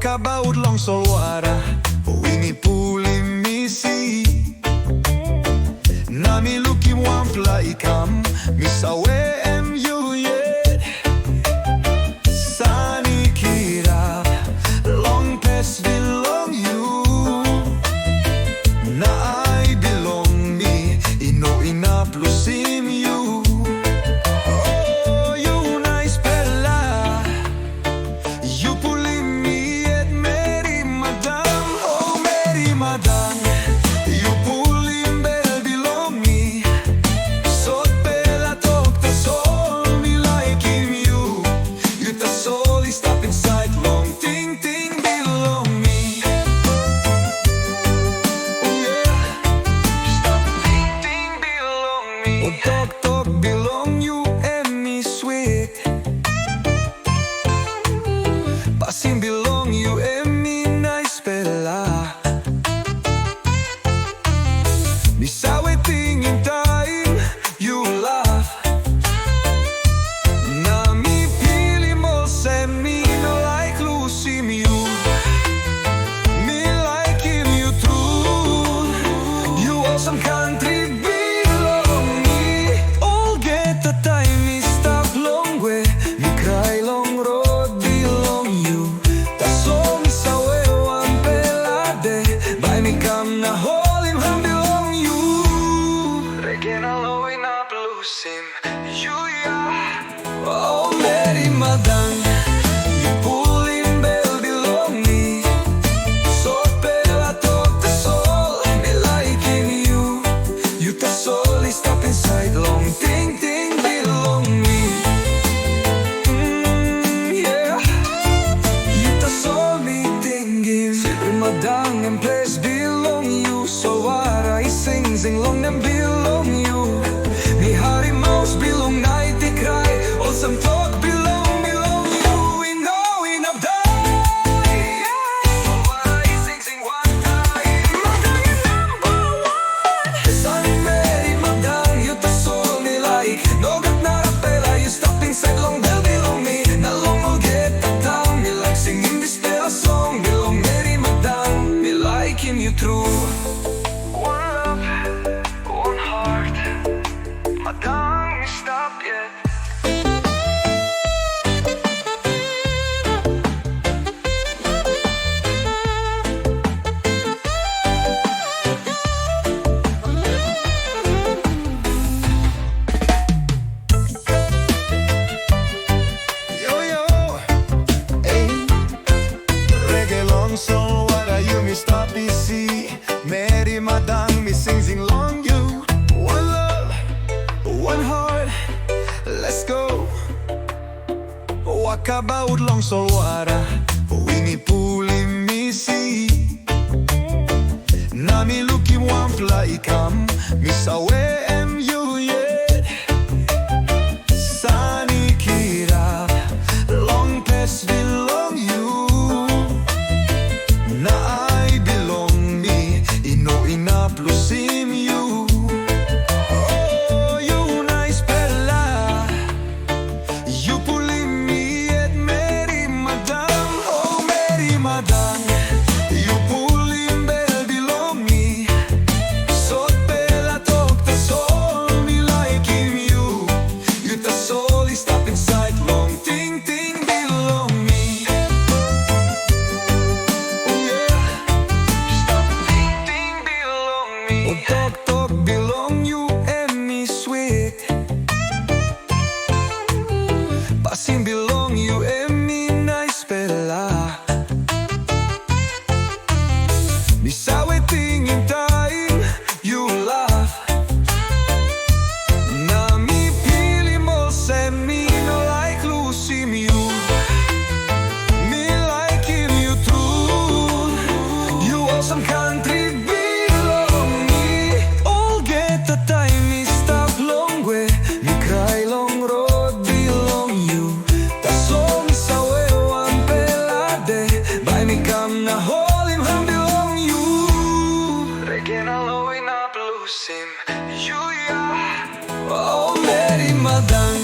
Wakabaut long solwara wingi puli misi Nami luki wampla ikam misawe mu yet Sani kira long pes belong you Na I belong me ino inaplusim you Oh you nice bella You puli me at Meri Madang Oh Meri Madang You puli bel belong me Sot bella tok the soul me like him you You the soul is stop inside long ting ting belong me Oh yeah Stop ting ting belong me Oh tok tok belong you and me sweet Pasin belong you and me nice bella Misawe ting in time you laugh Na mi pili mo se mi no like losing you Me like him you true You awesome country belong me All get the time me stop long way Me cry long road belong you Ta so mi sawe wan pelade By me come na hole him ham belong you Reggae na low in up losing you yeah Oh Meri Madang You pull him bell belong me So bella talk the soul Me like in you You the soul is stop inside long ting ting belong me Yeah You the soul me tingin Meri Madang and place belong you Solwara I sing long them belong you Me harimaus belong night they cry All some talk belong you We know enough die Solwara I sing one time Madang is number one Son Meri Madang you the soul me like No got na rapela you stop inside long bell belong me Na long will get the town Me like singing this bella song Belong Meri Madang Me like him you true One love, one heart Madang me stop yet Yo yo, hey Reggae long song, what are you me stop easy Meri Madang me sing long you One love, one heart, let's go Wakabaut long solwara wingi puli misi Nami luki wampla ikam misawe mu yet Sani kira long pes belong you Na I belong me ino inaplusim you Oh you nice bella You puli me at Meri Madang Oh Meri Madang You puli bel belong me Sot bella tok the soul me like him you You the soul is stop inside long ting ting belong me Oh yeah Stop ting ting belong me Oh tok tok belong you and me sweet Pasin belong you and me nice bella Misawe ting in time you laugh Na mi pili mo se mi no like losing you Me like him you true You awesome country belong me All get the time me stop long way Me cry long road belong you Ta so mi sawe wan pelade By me come na hole him ham belong you Reggae na low in up losing you yeah Oh Meri Madang